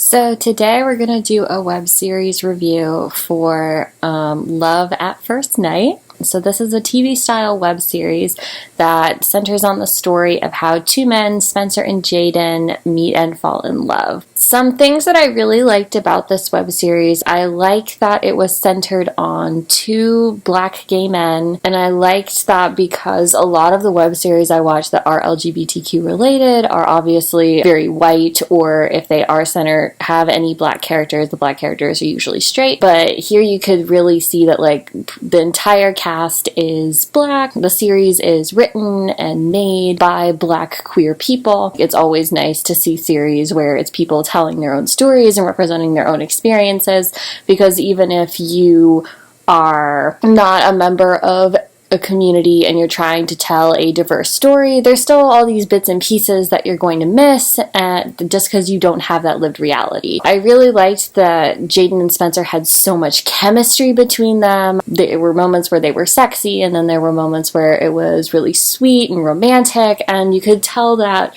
So today we're going to do a web series review for Love at First Night. So this is a TV style web series that centers on the story of how two men, Spencer and Jaden, meet and fall in love. Some things that I really liked about this web series, I like that it was centered on two black gay men, and I liked that because a lot of the web series I watch that are LGBTQ related are obviously very white, or if they are centered, have any black characters, the black characters are usually straight. But here you could really see that like the entire cast is black. The series is written and made by black queer people. It's always nice to see series where it's people telling their own stories and representing their own experiences, because even if you are not a member of a community and you're trying to tell a diverse story, there's still all these bits and pieces that you're going to miss just because you don't have that lived reality. I really liked that Jaden and Spencer had so much chemistry between them. There were moments where they were sexy, and then there were moments where it was really sweet and romantic, and you could tell that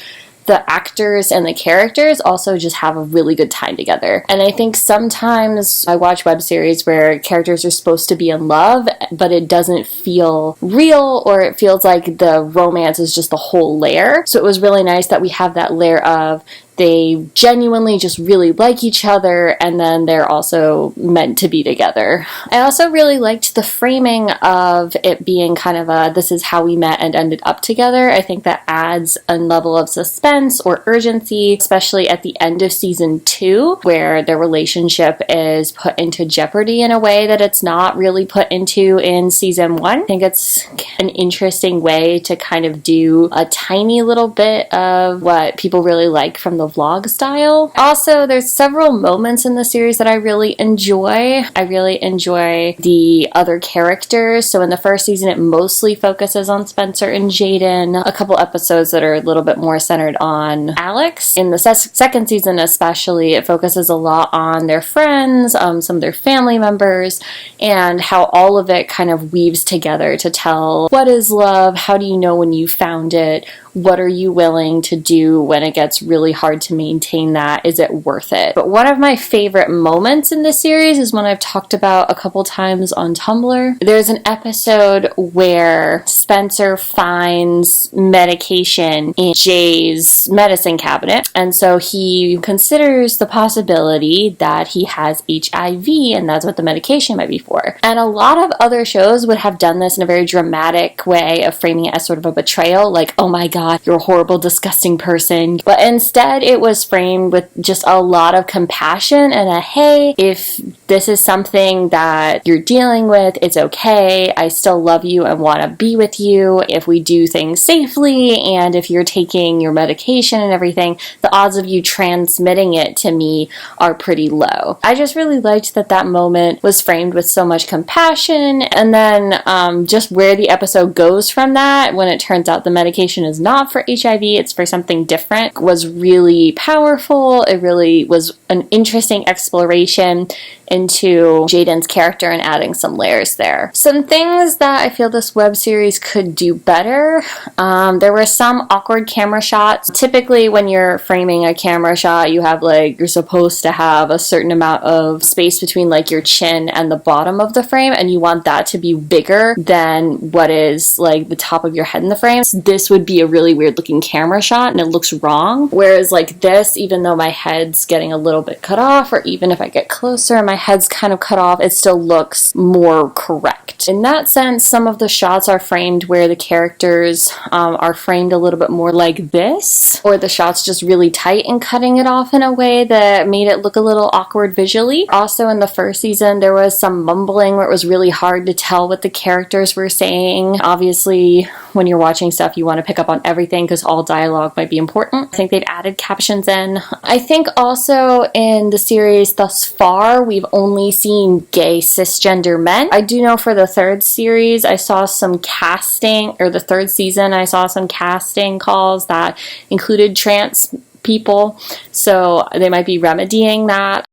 the actors and the characters also just have a really good time together. And I think sometimes I watch web series where characters are supposed to be in love, but it doesn't feel real, or it feels like the romance is just the whole layer. So it was really nice that we have that layer of they genuinely just really like each other, and then they're also meant to be together. I also really liked the framing of it being kind of a this is how we met and ended up together. I think that adds a level of suspense or urgency, especially at the end of season 2, where their relationship is put into jeopardy in a way that it's not really put into in season 1. I think it's an interesting way to kind of do a tiny little bit of what people really like from the vlog style. Also, there's several moments in the series that I really enjoy. I really enjoy the other characters. So in the first season, it mostly focuses on Spencer and Jaden. A couple episodes that are a little bit more centered on Alex. In the second season especially, it focuses a lot on their friends, some of their family members, and how all of it kind of weaves together to tell what is love, how do you know when you found it, what are you willing to do when it gets really hard to maintain that? Is it worth it? But one of my favorite moments in this series is one I've talked about a couple times on Tumblr. There's an episode where Spencer finds medication in Jay's medicine cabinet, and so he considers the possibility that he has HIV, and that's what the medication might be for. And a lot of other shows would have done this in a very dramatic way of framing it as sort of a betrayal, like, oh my god, you're a horrible, disgusting person. But instead, it was framed with just a lot of compassion and a, hey, if this is something that you're dealing with, it's okay. I still love you and want to be with you. If we do things safely, and if you're taking your medication and everything, the odds of you transmitting it to me are pretty low. I just really liked that that moment was framed with so much compassion, and then just where the episode goes from that, when it turns out the medication is not for HIV, it's for something different, was really powerful. It really was an interesting exploration into Jaden's character and adding some layers there. Some things that I feel this web series could do better. There were some awkward camera shots. Typically when you're framing a camera shot, you have you're supposed to have a certain amount of space between your chin and the bottom of the frame, and you want that to be bigger than what is the top of your head in the frame. This would be a really weird looking camera shot and it looks wrong. Whereas this, even though my head's getting a little bit cut off, or even if I get closer and my head's kind of cut off, it still looks more correct. In that sense, some of the shots are framed where the characters are framed a little bit more like this, or the shot's just really tight and cutting it off in a way that made it look a little awkward visually. Also in the first season, there was some mumbling where it was really hard to tell what the characters were saying. Obviously, when you're watching stuff, you want to pick up on everything because all dialogue might be important. I think they've added captions in. I think also in the series thus far, we've only seen gay cisgender men. I do know for the third series, I saw some casting, or the third season, I saw some casting calls that included trans people, so they might be remedying that.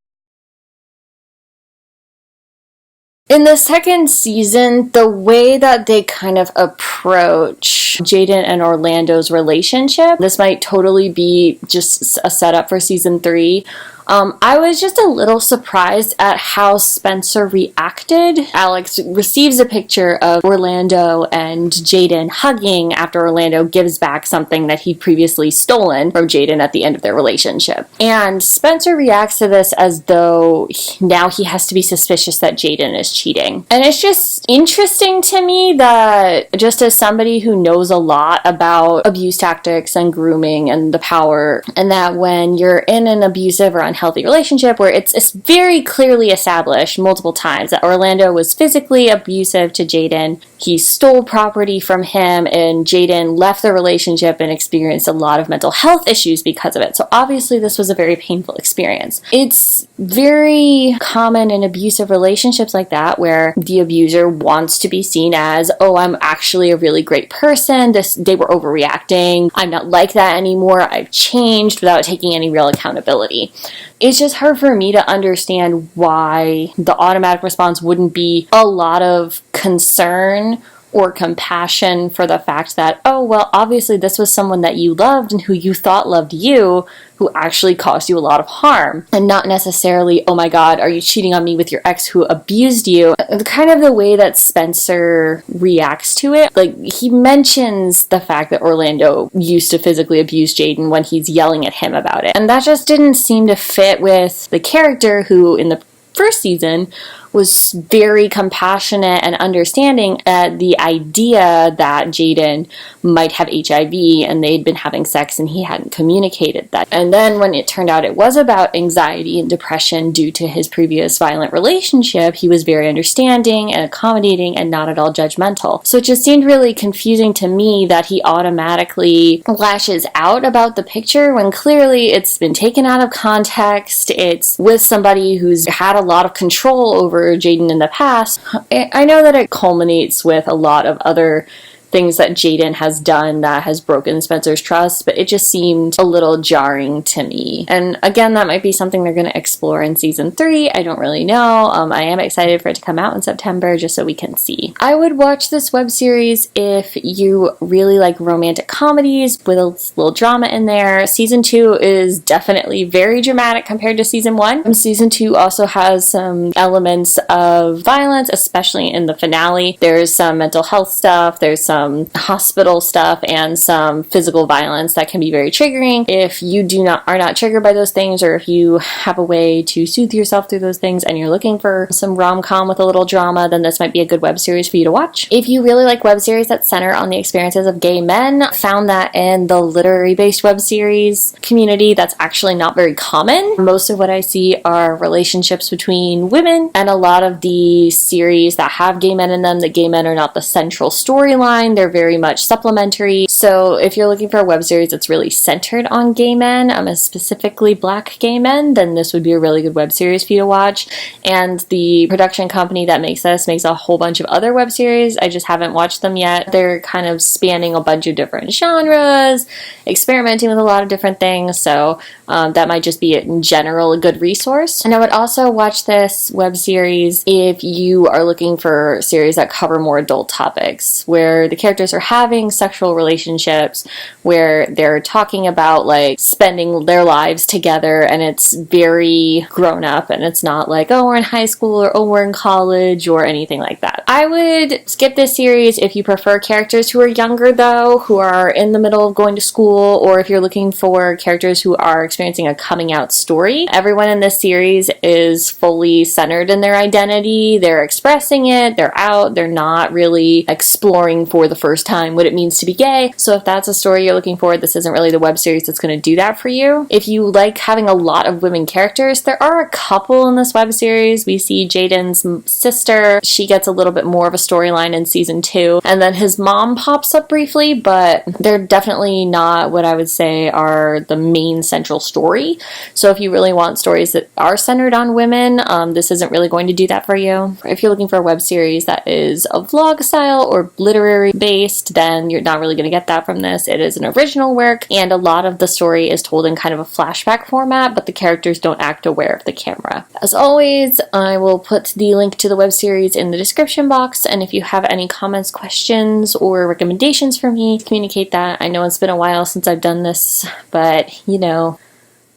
In the second season, the way that they kind of approach Jaden and Orlando's relationship, this might totally be just a setup for season 3, I was just a little surprised at how Spencer reacted. Alex receives a picture of Orlando and Jaden hugging after Orlando gives back something that he'd previously stolen from Jaden at the end of their relationship. And Spencer reacts to this as though now he has to be suspicious that Jaden is cheating. And it's just interesting to me that, just as somebody who knows a lot about abuse tactics and grooming and the power, and that when you're in an abusive or unhealthy relationship where it's very clearly established multiple times that Orlando was physically abusive to Jaden, he stole property from him, and Jaden left the relationship and experienced a lot of mental health issues because of it. So obviously this was a very painful experience. It's very common in abusive relationships like that where the abuser wants to be seen as, oh, I'm actually a really great person, they were overreacting, I'm not like that anymore, I've changed, without taking any real accountability. It's just hard for me to understand why the automatic response wouldn't be a lot of concern or compassion for the fact that, oh, well, obviously this was someone that you loved and who you thought loved you, who actually caused you a lot of harm, and not necessarily, oh my god, are you cheating on me with your ex who abused you? Kind of the way that Spencer reacts to it. Like, he mentions the fact that Orlando used to physically abuse Jaden when he's yelling at him about it. And that just didn't seem to fit with the character who, in the first season, was very compassionate and understanding at the idea that Jaden might have HIV and they'd been having sex and he hadn't communicated that. And then when it turned out it was about anxiety and depression due to his previous violent relationship, he was very understanding and accommodating and not at all judgmental. So it just seemed really confusing to me that he automatically lashes out about the picture when clearly it's been taken out of context. It's with somebody who's had a lot of control over Jaden in the past. I know that it culminates with a lot of other things that Jaden has done that has broken Spencer's trust, but it just seemed a little jarring to me. And again, that might be something they're going to explore in season 3. I don't really know. I am excited for it to come out in September just so we can see. I would watch this web series if you really like romantic comedies with a little drama in there. Season 2 is definitely very dramatic compared to season 1. Season 2 also has some elements of violence, especially in the finale. There's some mental health stuff, there's some hospital stuff, and some physical violence that can be very triggering. If you are not triggered by those things, or if you have a way to soothe yourself through those things and you're looking for some rom-com with a little drama, then this might be a good web series for you to watch. If you really like web series that center on the experiences of gay men, I found that in the literary-based web series community, that's actually not very common. Most of what I see are relationships between women, and a lot of the series that have gay men in them, the gay men are not the central storyline. They're very much supplementary. So if you're looking for a web series that's really centered on gay men, specifically black gay men, then this would be a really good web series for you to watch. And the production company that makes this makes a whole bunch of other web series. I just haven't watched them yet. They're kind of spanning a bunch of different genres, experimenting with a lot of different things. So that might just be in general a good resource. And I would also watch this web series if you are looking for series that cover more adult topics, where the characters are having sexual relationships, where they're talking about like spending their lives together, and it's very grown up, and it's not like, oh, we're in high school, or oh, we're in college, or anything like that. I would skip this series if you prefer characters who are younger, though, who are in the middle of going to school, or if you're looking for characters who are experiencing a coming out story. Everyone in this series is fully centered in their identity. They're expressing it, they're out, they're not really exploring for the first time what it means to be gay. So if that's a story you're looking for, this isn't really the web series that's going to do that for you. If you like having a lot of women characters, there are a couple in this web series. We see Jaden's sister. She gets a little bit more of a storyline in season 2. And then his mom pops up briefly, but they're definitely not what I would say are the main central story. So if you really want stories that are centered on women, this isn't really going to do that for you. If you're looking for a web series that is a vlog style or literary based, then you're not really going to get that from this. It is an original work, and a lot of the story is told in kind of a flashback format, but the characters don't act aware of the camera. As always, I will put the link to the web series in the description box, and if you have any comments, questions, or recommendations for me, communicate that. I know it's been a while since I've done this, but you know,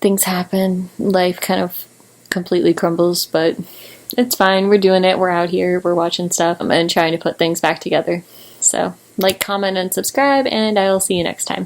things happen. Life kind of completely crumbles, but it's fine. We're doing it. We're out here. We're watching stuff and trying to put things back together. So, like, comment, and subscribe, and I will see you next time.